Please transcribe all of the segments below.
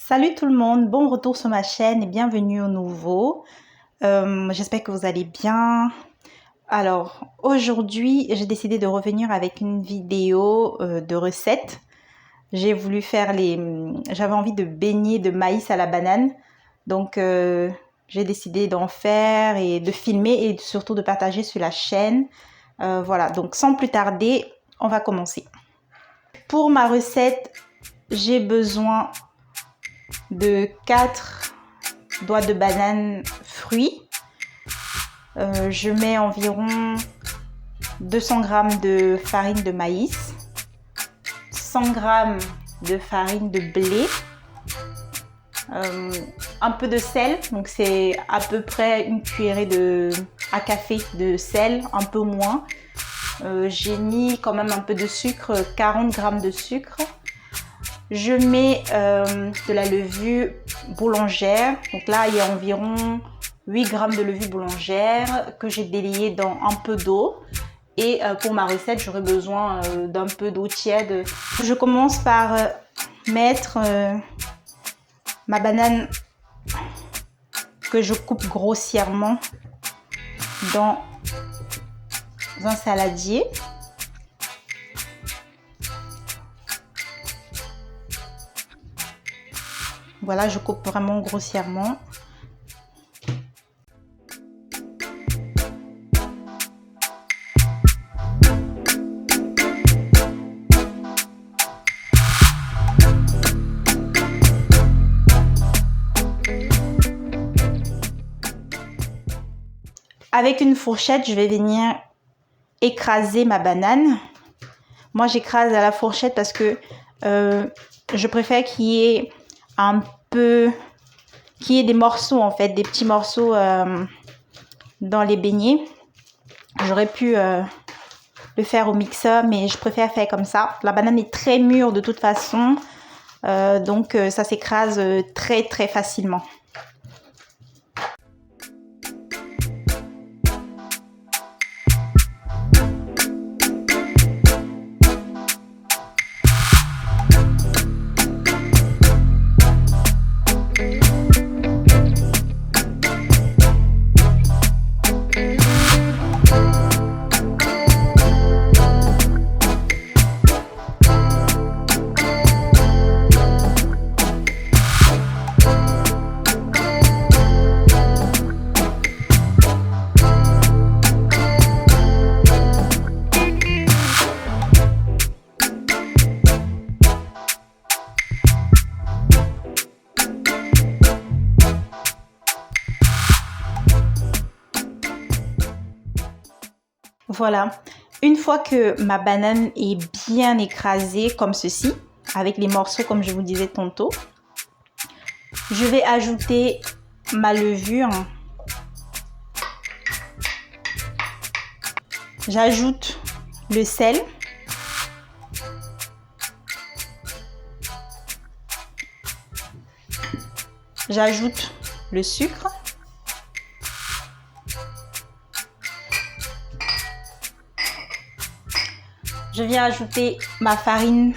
Salut tout le monde, bon retour sur ma chaîne et bienvenue au nouveau. J'espère que vous allez bien. Alors aujourd'hui j'ai décidé de revenir avec une vidéo de recettes. J'avais envie de beignets de maïs à la banane. Donc j'ai décidé d'en faire et de filmer et surtout de partager sur la chaîne. Voilà, donc sans plus tarder, on va commencer. Pour ma recette, j'ai besoin de 4 doigts de banane fruits. Je mets environ 200 g de farine de maïs, 100 g de farine de blé, un peu de sel, donc c'est à peu près une cuillerée à café de sel, un peu moins. J'ai mis quand même un peu de sucre, 40 g de sucre. Je mets de la levure boulangère. Donc là, il y a environ 8 g de levure boulangère que j'ai déliée dans un peu d'eau. Et pour ma recette, j'aurai besoin d'un peu d'eau tiède. Je commence par mettre ma banane que je coupe grossièrement dans un saladier. Voilà, je coupe vraiment grossièrement. Avec une fourchette, je vais venir écraser ma banane. Moi, j'écrase à la fourchette parce que je préfère qu'il y ait des morceaux en fait, des petits morceaux dans les beignets. J'aurais pu le faire au mixeur, mais je préfère faire comme ça. La banane est très mûre de toute façon, donc ça s'écrase très facilement. Voilà, une fois que ma banane est bien écrasée comme ceci, avec les morceaux comme je vous disais tantôt, je vais ajouter ma levure. J'ajoute le sel. J'ajoute le sucre. Je viens ajouter ma farine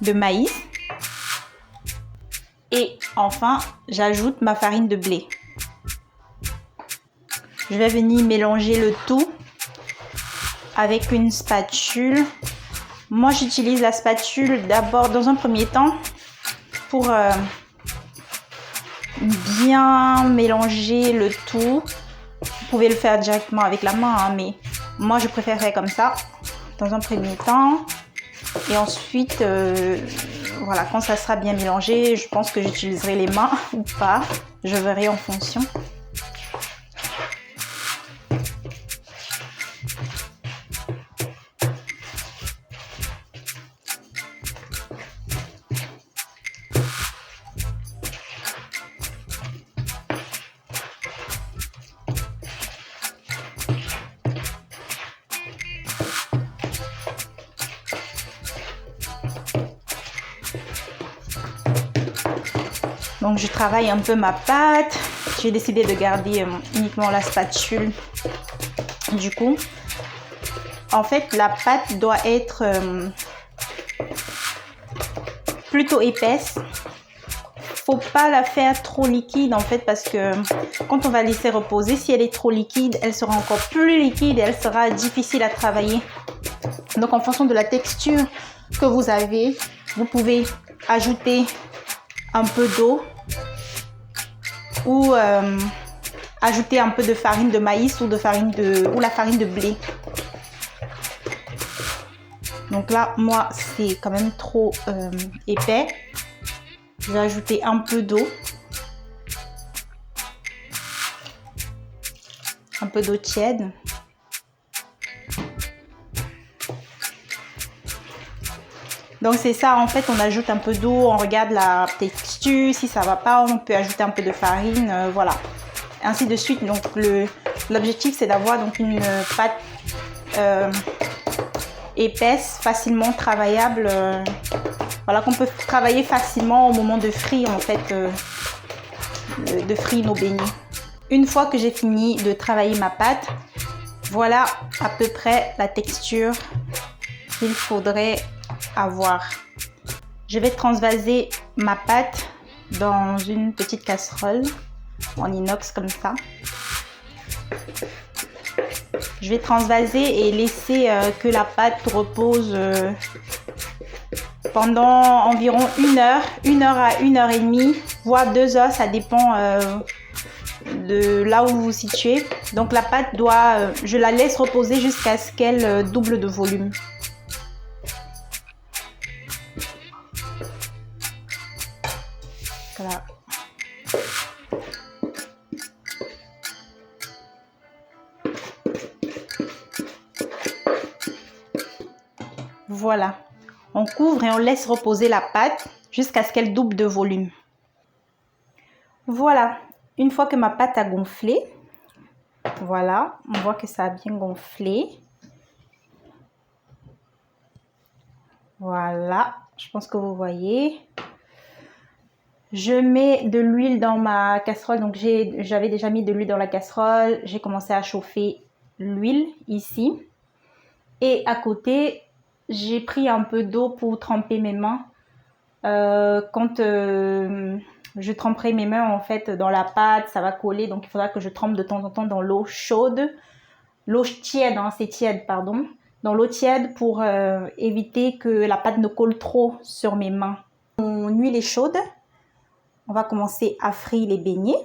de maïs. Et enfin, j'ajoute ma farine de blé. Je vais venir mélanger le tout avec une spatule. Moi, j'utilise la spatule d'abord dans un premier temps pour bien mélanger le tout. Vous pouvez le faire directement avec la main, hein, mais moi, je préfère faire comme ça dans un premier temps. Et ensuite, voilà, quand ça sera bien mélangé, je pense que j'utiliserai les mains ou pas. Je verrai en fonction. Donc je travaille un peu ma pâte. J'ai décidé de garder uniquement la spatule. Du coup, en fait, la pâte doit être plutôt épaisse faut pas la faire trop liquide en fait, parce que quand on va laisser reposer, si elle est trop liquide, elle sera encore plus liquide et elle sera difficile à travailler. Donc en fonction de la texture que vous avez, vous pouvez ajouter un peu d'eau ou ajouter un peu de farine de maïs ou la farine de blé. Donc là, moi, c'est quand même trop épais. Je vais ajouter un peu d'eau. Un peu d'eau tiède. Donc c'est ça, en fait, on ajoute un peu d'eau, on regarde la texture, si ça va pas, on peut ajouter un peu de farine, voilà. Ainsi de suite. Donc l'objectif, c'est d'avoir donc une pâte épaisse, facilement travaillable, voilà, qu'on peut travailler facilement au moment de frire en fait, de frire nos beignets. Une fois que j'ai fini de travailler ma pâte, voilà à peu près la texture qu'il faudrait avoir. Je vais transvaser ma pâte dans une petite casserole en inox comme ça. Je vais transvaser et laisser que la pâte repose pendant environ 1 heure à 1 heure et demie, voire 2 heures, ça dépend de là où vous vous situez. Donc la pâte doit, je la laisse reposer jusqu'à ce qu'elle double de volume. Voilà. Voilà, on couvre et on laisse reposer la pâte jusqu'à ce qu'elle double de volume. Voilà, une fois que ma pâte a gonflé, voilà, on voit que ça a bien gonflé. Voilà, je pense que vous voyez. Je mets de l'huile dans ma casserole, donc j'avais déjà mis de l'huile dans la casserole. J'ai commencé à chauffer l'huile ici. Et à côté, j'ai pris un peu d'eau pour tremper mes mains. Quand je tremperai mes mains en fait dans la pâte, ça va coller, donc il faudra que je trempe de temps en temps dans l'eau chaude, l'eau tiède, hein, c'est tiède, pardon, dans l'eau tiède pour éviter que la pâte ne colle trop sur mes mains. Mon huile est chaude, on va commencer à frire les beignets.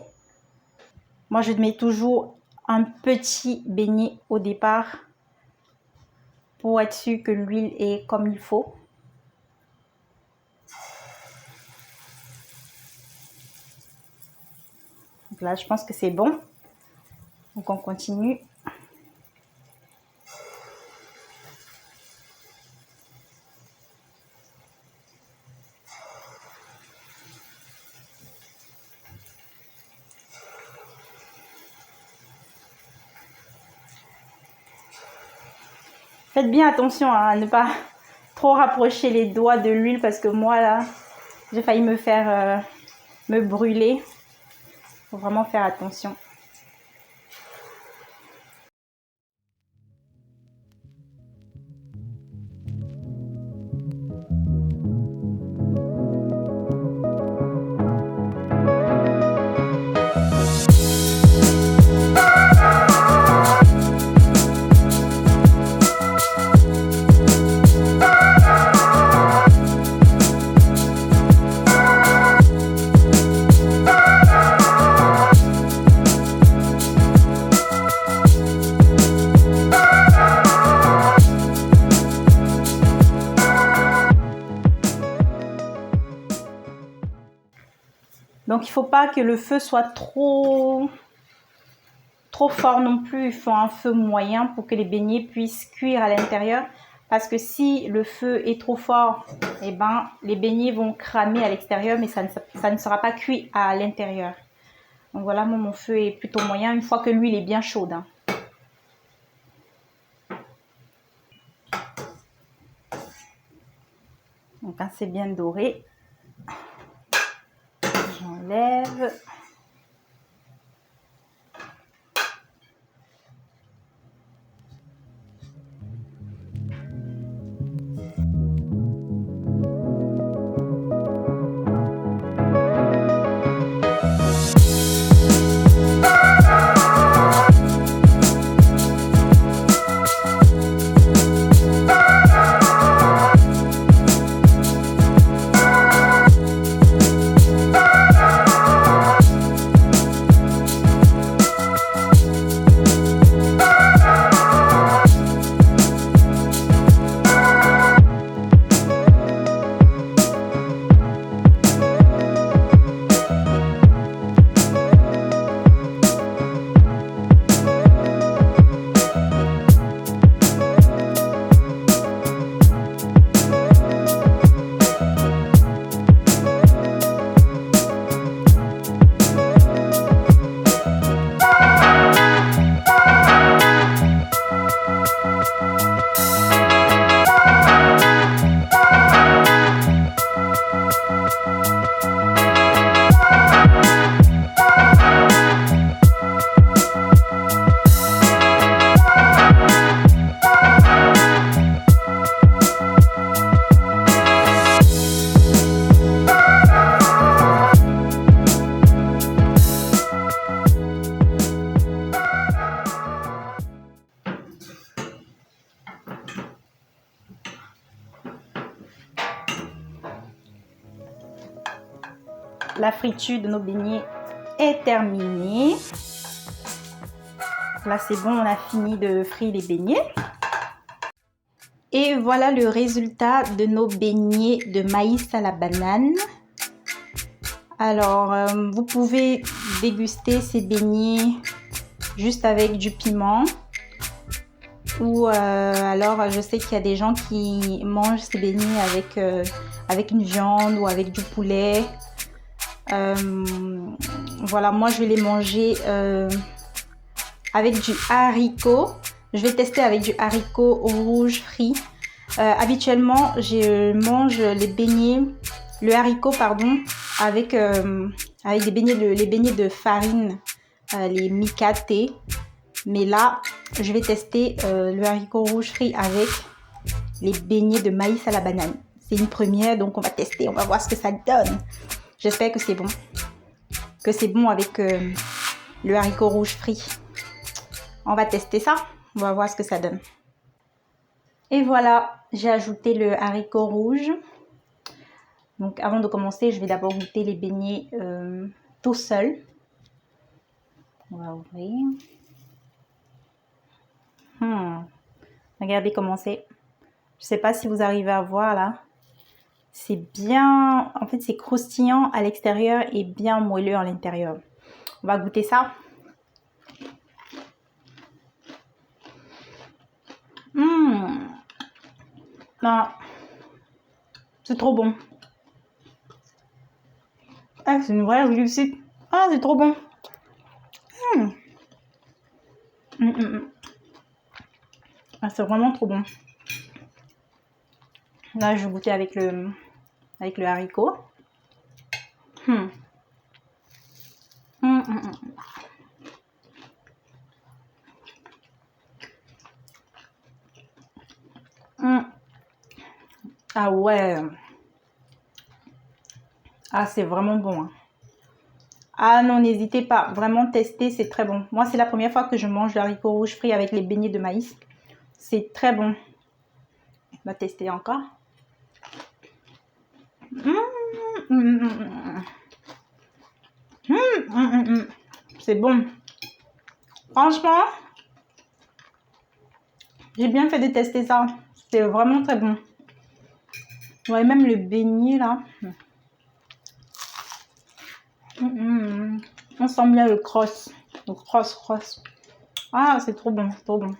Moi je mets toujours un petit beignet au départ pour être sûr que l'huile est comme il faut. Donc là, je pense que c'est bon. Donc, on continue. Faites bien attention à ne pas trop rapprocher les doigts de l'huile parce que moi, là, j'ai failli me faire me brûler. Il faut vraiment faire attention. Donc il ne faut pas que le feu soit trop fort non plus. Il faut un feu moyen pour que les beignets puissent cuire à l'intérieur. Parce que si le feu est trop fort, eh ben, les beignets vont cramer à l'extérieur, mais ça ne sera pas cuit à l'intérieur. Donc voilà, moi, mon feu est plutôt moyen une fois que l'huile est bien chaude. Hein. Donc quand c'est bien doré, j'enlève. la friture de nos beignets est terminée. Là, c'est bon, on a fini de frire les beignets. Et voilà le résultat de nos beignets de maïs à la banane. Alors, vous pouvez déguster ces beignets juste avec du piment. Ou alors, je sais qu'il y a des gens qui mangent ces beignets avec une viande ou avec du poulet. Voilà, moi je vais les manger avec du haricot. Je vais tester avec du haricot rouge frit. Habituellement, je mange le haricot pardon, avec les beignets de farine, les mikate. Mais là, je vais tester le haricot rouge frit avec les beignets de maïs à la banane. C'est une première, donc on va tester, on va voir ce que ça donne. J'espère que c'est bon. Que c'est bon avec le haricot rouge frit. On va tester ça. On va voir ce que ça donne. Et voilà, j'ai ajouté le haricot rouge. Donc avant de commencer, je vais d'abord goûter les beignets tout seuls. On va ouvrir. Regardez comment c'est. Je sais pas si vous arrivez à voir là. C'est bien, en fait c'est croustillant à l'extérieur et bien moelleux à l'intérieur. On va goûter ça. Ah, c'est trop bon. Ah, c'est une vraie réussite. Ah, c'est trop bon. Ah, c'est vraiment trop bon. Là, je vais goûter avec le haricot. Ah ouais. Ah, c'est vraiment bon. Hein. Ah non, n'hésitez pas. Vraiment tester, c'est très bon. Moi, c'est la première fois que je mange le haricot rouge frit avec les beignets de maïs. C'est très bon. On va tester encore. C'est bon. Franchement, j'ai bien fait de tester ça. C'est vraiment très bon. Vous voyez même le beignet là. On sent bien le cross. Le cross. Ah, c'est trop bon, c'est trop bon.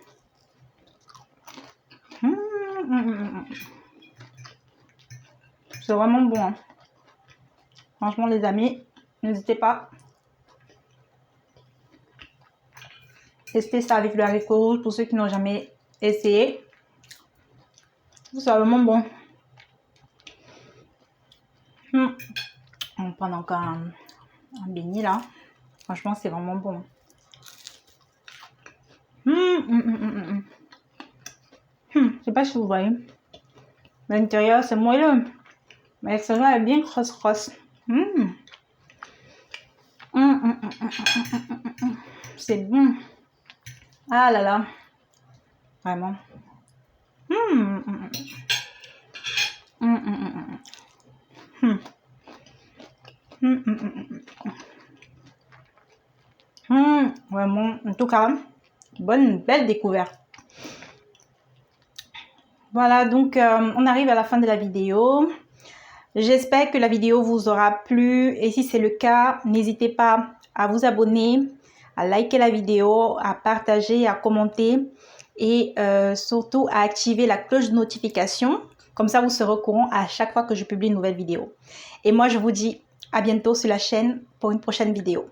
C'est vraiment bon. Hein. Franchement, les amis, n'hésitez pas. Testez ça avec le haricot rouge pour ceux qui n'ont jamais essayé. C'est vraiment bon. On va prendre encore un beignet là. Franchement, c'est vraiment bon. Je sais pas si vous voyez. L'intérieur, c'est moelleux. Mais l'extérieur est bien cross. C'est bon. Ah là là. Vraiment. Vraiment, en tout cas, belle découverte. Voilà, donc on arrive à la fin de la vidéo. J'espère que la vidéo vous aura plu et si c'est le cas, n'hésitez pas à vous abonner, à liker la vidéo, à partager, à commenter et surtout à activer la cloche de notification. Comme ça, vous serez au courant à chaque fois que je publie une nouvelle vidéo. Et moi, je vous dis à bientôt sur la chaîne pour une prochaine vidéo.